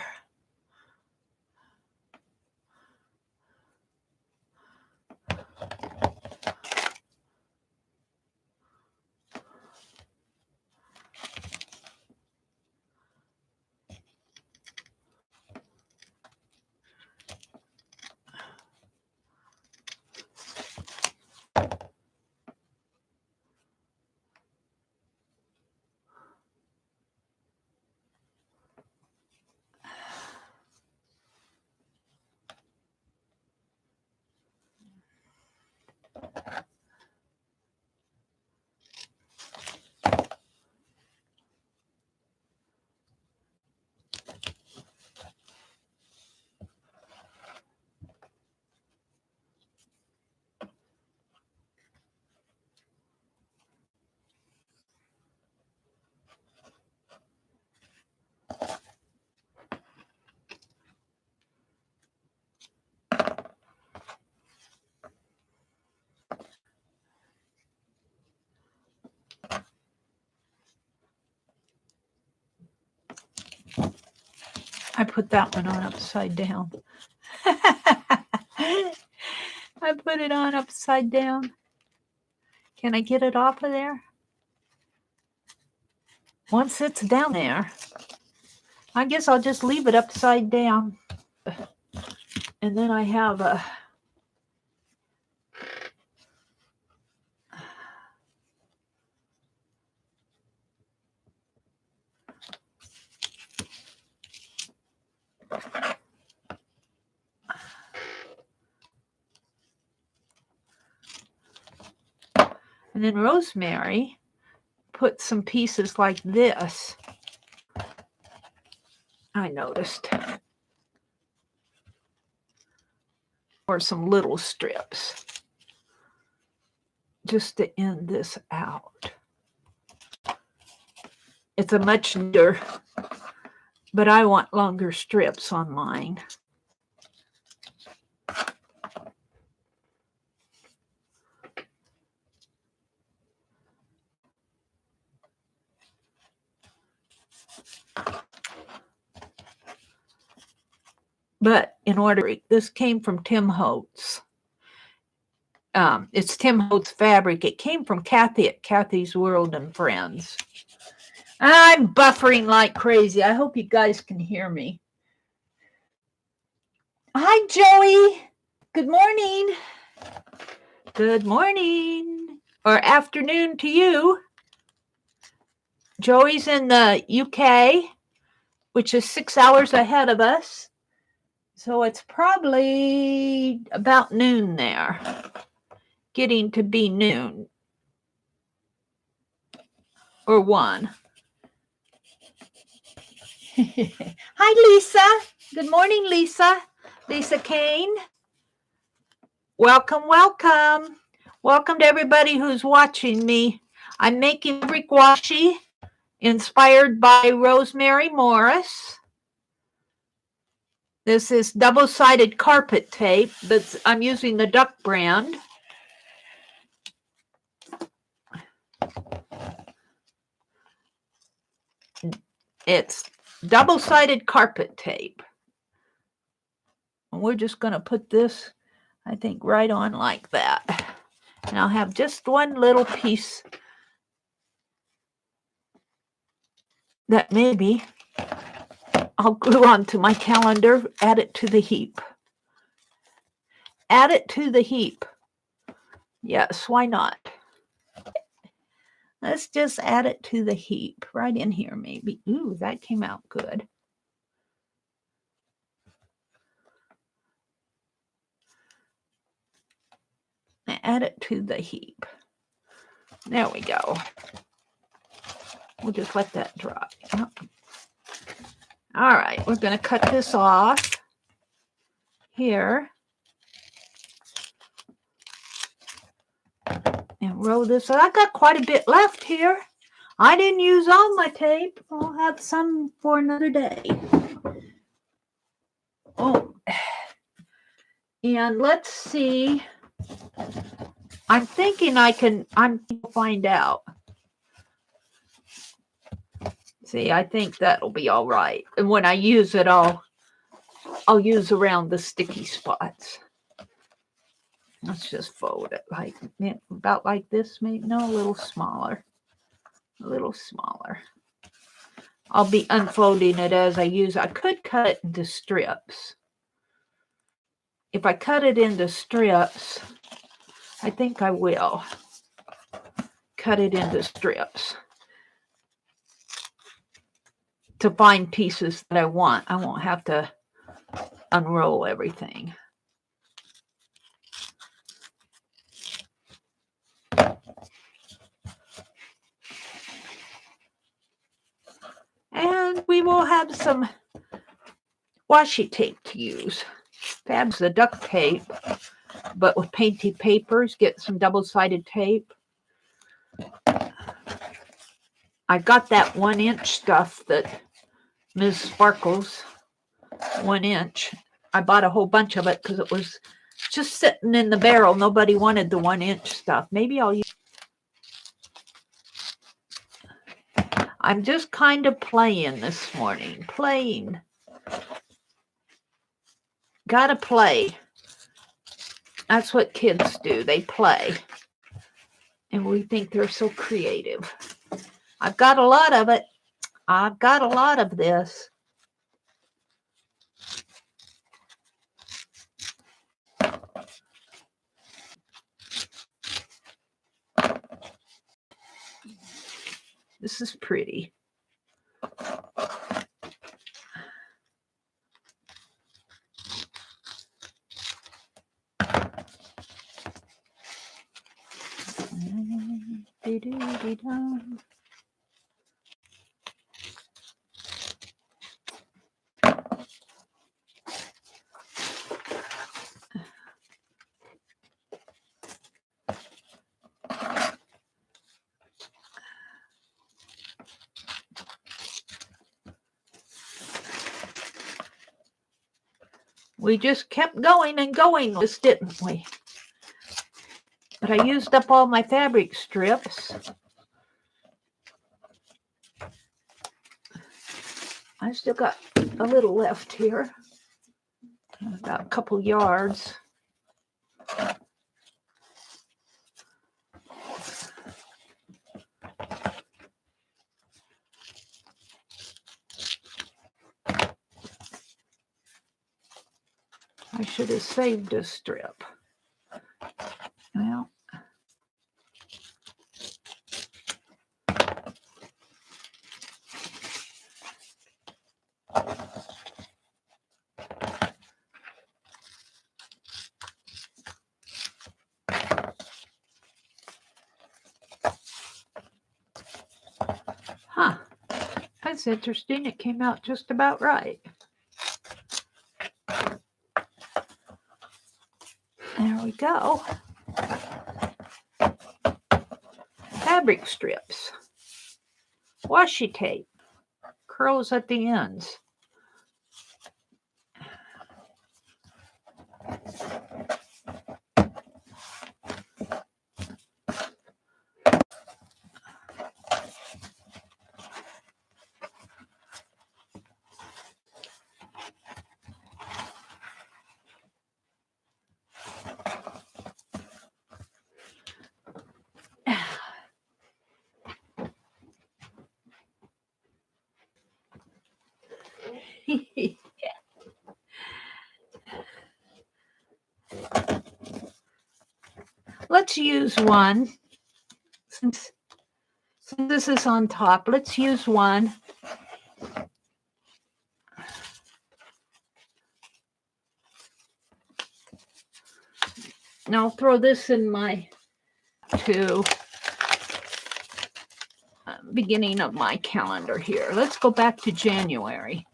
I put that one on upside down. I put it on upside down. Can I get it off of there? Once it's down there, I guess I'll just leave it upside down. And then I have a... And then Rosemary put some pieces like this, I noticed, or some little strips, just to end this out. It's a much neater, but I want longer strips on mine. But in order, this came from Tim Holtz. It's Tim Holtz fabric. It came from Kathy at Kathy's World and Friends. I'm buffering like crazy. I hope you guys can hear me. Hi, Joey. Good morning. Good morning. Or afternoon to you. Joey's in the UK, which is 6 hours ahead of us. So it's probably about noon there. Getting to be noon. Or 1. Hi, Lisa. Good morning, Lisa. Lisa Kane. Welcome, welcome. Welcome to everybody who's watching me. I'm making brick washi inspired by Rosemary Morris. This is double-sided carpet tape, but I'm using the Duck brand. It's double-sided carpet tape. And we're just going to put this, I think, right on like that. And I'll have just one little piece that maybe I'll glue onto my calendar, add it to the heap. Add it to the heap. Yes, why not? Let's just add it to the heap right in here maybe. Ooh, that came out good. to add it to the heap. There we go. We'll just let that dry. All right, we're going to cut this off here and roll this. I got quite a bit left here. I didn't use all my tape. I'll have some for another day. Oh, and let's see. I'm thinking I'm find out. See, I think that'll be all right. And when I use it, I'll use around the sticky spots. Let's just fold it like about like this, maybe. No, a little smaller. A little smaller. I'll be unfolding it as I use. I could cut it into strips. If I cut it into strips, I think I will cut it into strips to find pieces that I want. I won't have to unroll everything. And we will have some washi tape to use. Fab's the duct tape, but with painted papers, get some double-sided tape. I got that 1-inch stuff that Ms. Sparkles, 1 inch. I bought a whole bunch of it because it was just sitting in the barrel. Nobody wanted the 1-inch stuff. Maybe I'll use. I'm just kind of playing this morning. Playing. Gotta play. That's what kids do. They play. And we think they're so creative. I've got a lot of it. I've got a lot of this. This is pretty. We just kept going and going, didn't we? But I used up all my fabric strips. I still got a little left here. About a couple yards. I should have saved a strip. Well, that's interesting. It came out just about right. There we go. Fabric strips. Washi tape. Curls at the ends. Let's use one. Since this is on top, let's use one. Now I'll throw this in my beginning of my calendar here. Let's go back to January.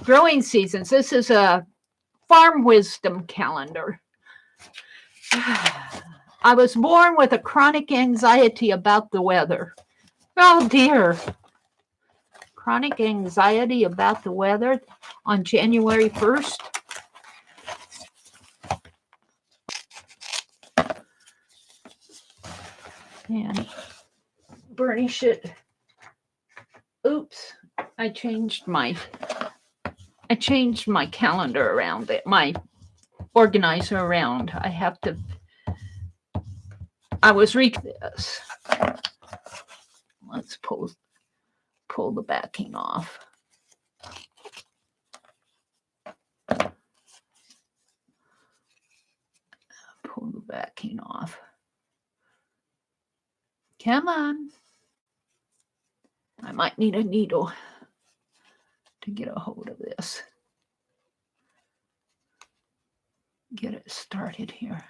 Growing seasons. This is a farm wisdom calendar. I was born with a chronic anxiety about the weather. Oh dear. Chronic anxiety about the weather on January 1st. And burnish it. Oops, I changed my calendar around it, my organizer around. I was reading this. Let's pull the backing off. Pull the backing off. Come on. I might need a needle to get a hold of this. Get it started here.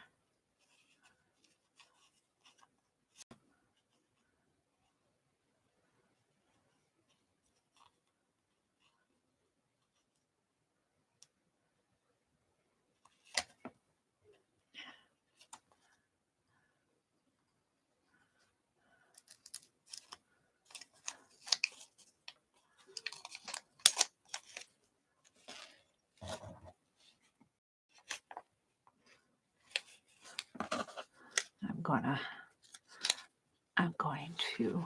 I'm going to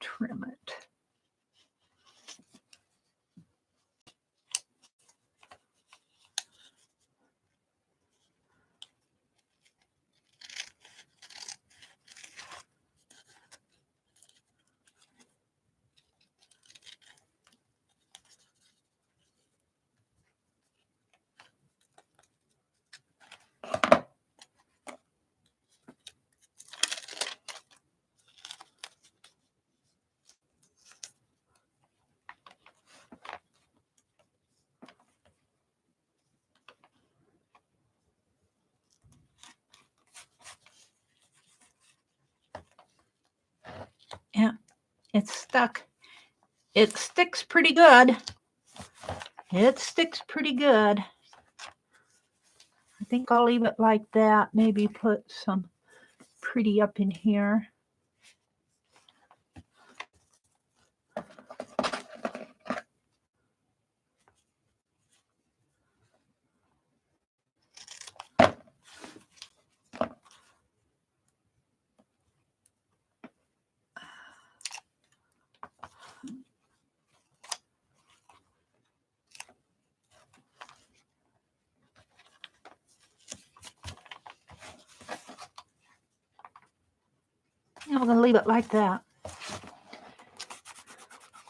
trim it. Yeah, it's stuck. It sticks pretty good. It sticks pretty good. I think I'll leave it like that. Maybe put some pretty up in here. And we're going to leave it like that.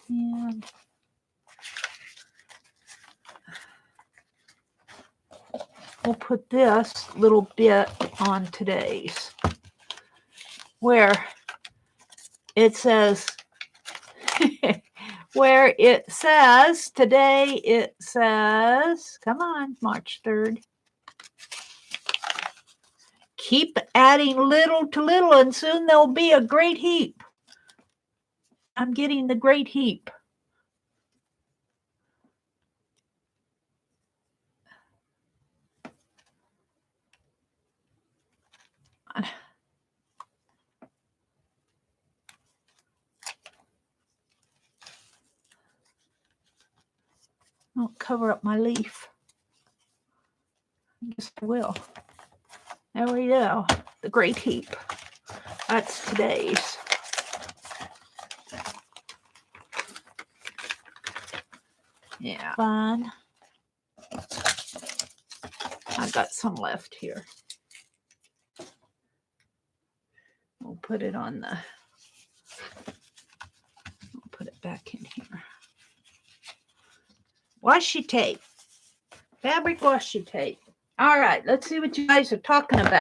And we'll put this little bit on today's, where it says, today it says, come on, March 3rd. Keep adding little to little, and soon there'll be a great heap. I'm getting the great heap. I'll cover up my leaf. I guess I will. There we go. The great heap. That's today's. Yeah. Fun. I've got some left here. We'll put it on the, I'll put it back in here. Washi tape. Fabric washi tape. All right, let's see what you guys are talking about.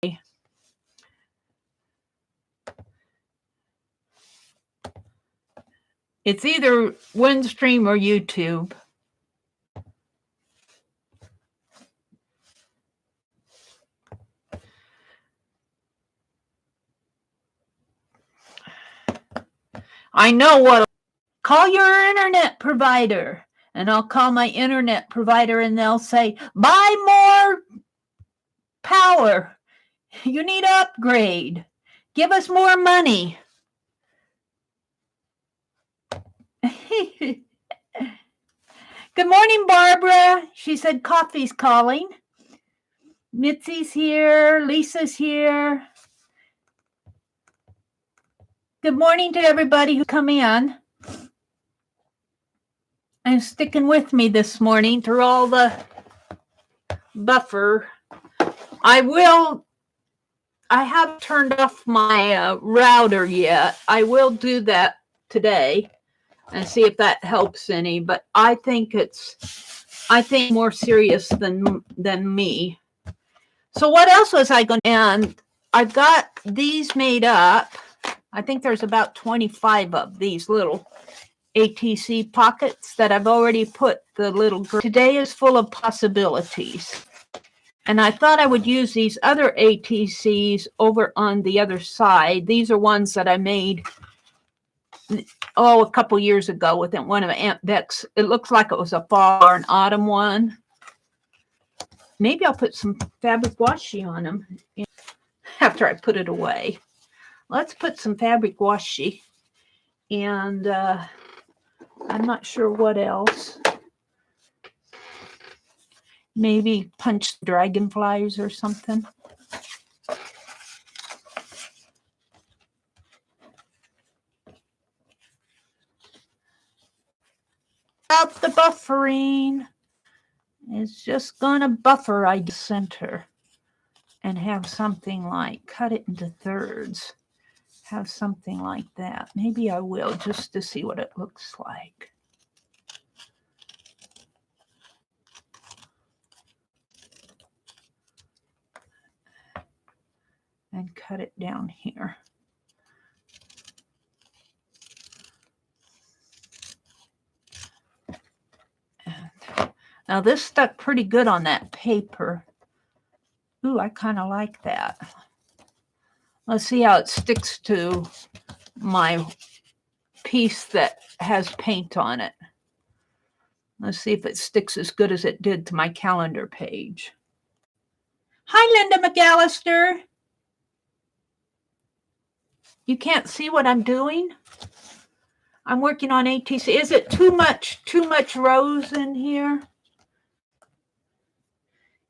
It's either Windstream or YouTube. I know what. Call your internet provider. And I'll call my internet provider and they'll say, buy more power. You need to upgrade. Give us more money. Good morning, Barbara. She said coffee's calling. Mitzi's here. Lisa's here. Good morning to everybody who come in and sticking with me this morning through all the buffer. I haven't turned off my router yet. I will do that today and see if that helps any, but I think more serious than me. So what else was I going to, and I've got these made up. I think there's about 25 of these little ATC pockets that I've already put the little girl. Today is full of possibilities. And I thought I would use these other ATCs over on the other side. These are ones that I made, a couple years ago with one of Aunt Beck's. It looks like it was a fall or an autumn one. Maybe I'll put some fabric washi on them after I put it away. Let's put some fabric washi. And I'm not sure what else. Maybe punch dragonflies or something. Out the buffering. It's just gonna buffer, I center and have something like, cut it into thirds. Have something like that. Maybe I will, just to see what it looks like. And cut it down here. And now this stuck pretty good on that paper. Ooh, I kind of like that. Let's see how it sticks to my piece that has paint on it. Let's see if it sticks as good as it did to my calendar page. Hi, Linda McAllister. You can't see what I'm doing? I'm working on ATC. Is it too much rows in here?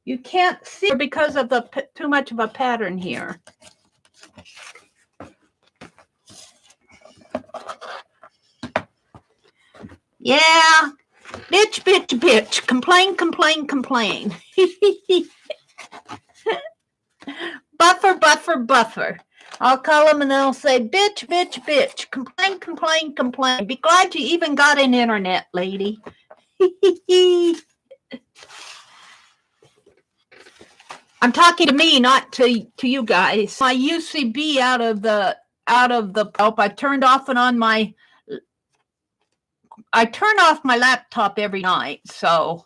You can't see because of the too much of a pattern here. Yeah, bitch, bitch, bitch. Complain, complain, complain. Buffer, buffer, buffer. I'll call them and they'll say, bitch, bitch, bitch. Complain, complain, complain. Be glad you even got an internet, lady. I'm talking to me, not to you guys. My UCB out of the help. I turned off and on my. I turn off my laptop every night, so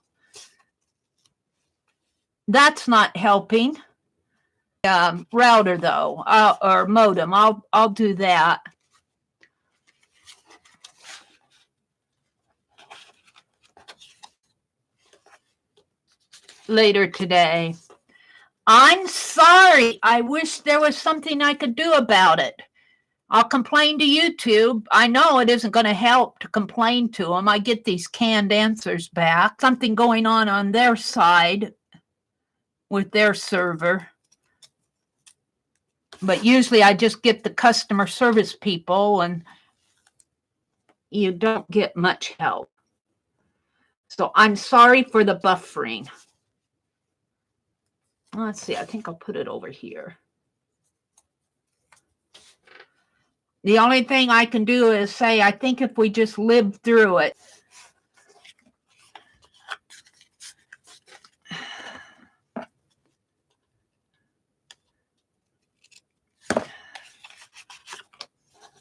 that's not helping. Router though, or modem. I'll do that. Later today. I'm sorry. I wish there was something I could do about it. I'll complain to YouTube. I know it isn't going to help to complain to them. I get these canned answers back. Something going on their side with their server. But usually I just get the customer service people and you don't get much help. So I'm sorry for the buffering. Let's see. I think I'll put it over here. The only thing I can do is say, I think if we just live through it.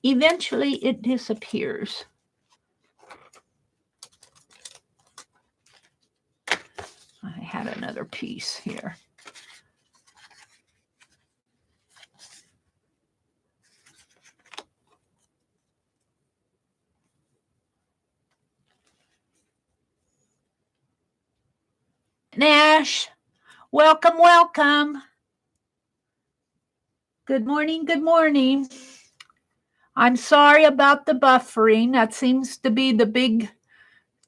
Eventually it disappears. I had another piece here. Trish. Welcome, welcome. Good morning, good morning. I'm sorry about the buffering. That seems to be the big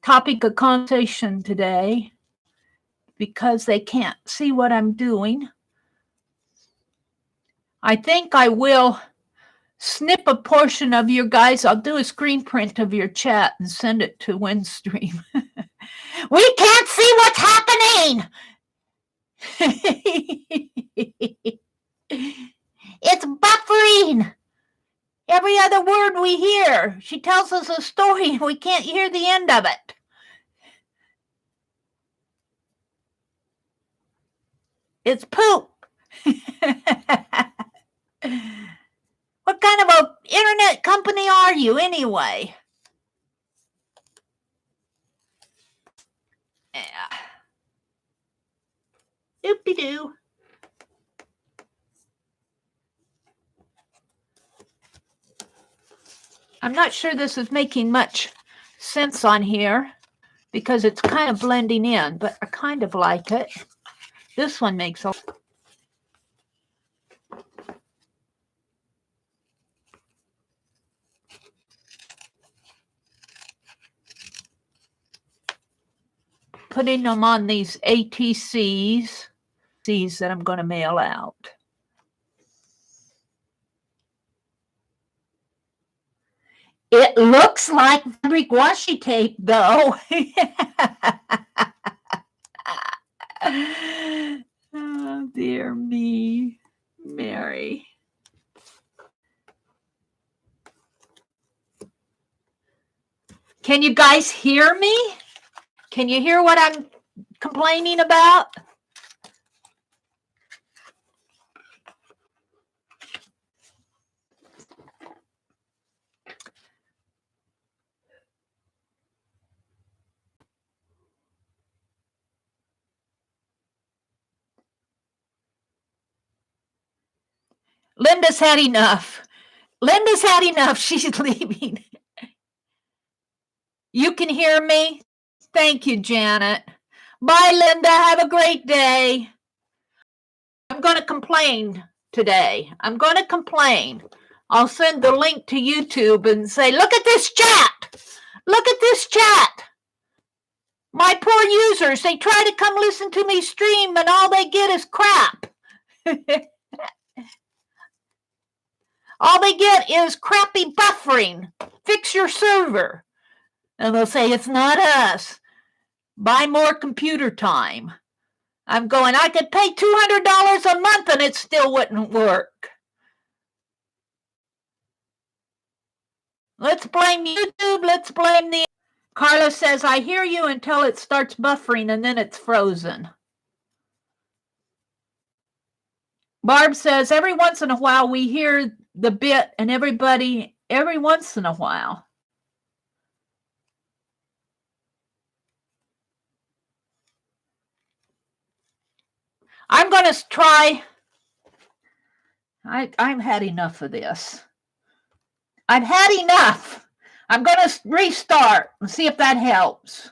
topic of conversation today because they can't see what I'm doing. I think I will snip a portion of your guys. I'll do a screen print of your chat and send it to Windstream. We can't see what's happening. It's buffering. Every other word we hear. She tells us a story and we can't hear the end of it. It's poop. What kind of a internet company are you anyway? Yeah. Doop-de-doo. I'm not sure this is making much sense on here because it's kind of blending in, but I kind of like it. This one makes a... Putting them on these ATCs that I'm going to mail out. It looks like fabric washi tape, though. Oh, dear me, Mary. Can you guys hear me? Can you hear what I'm complaining about? Linda's had enough. Linda's had enough. She's leaving. You can hear me? Thank you, Janet. Bye, Linda. Have a great day. I'm going to complain today. I'm going to complain. I'll send the link to YouTube and say, look at this chat. Look at this chat. My poor users, they try to come listen to me stream and all they get is crap. All they get is crappy buffering. Fix your server. And they'll say, it's not us. Buy more computer time. I'm going, I could pay $200 a month and it still wouldn't work. Let's blame YouTube. Let's blame the... Carla says, I hear you until it starts buffering and then it's frozen. Barb says, every once in a while we hear the bit and everybody, every once in a while. I'm going to try. I've had enough of this. I've had enough. I'm going to restart and see if that helps.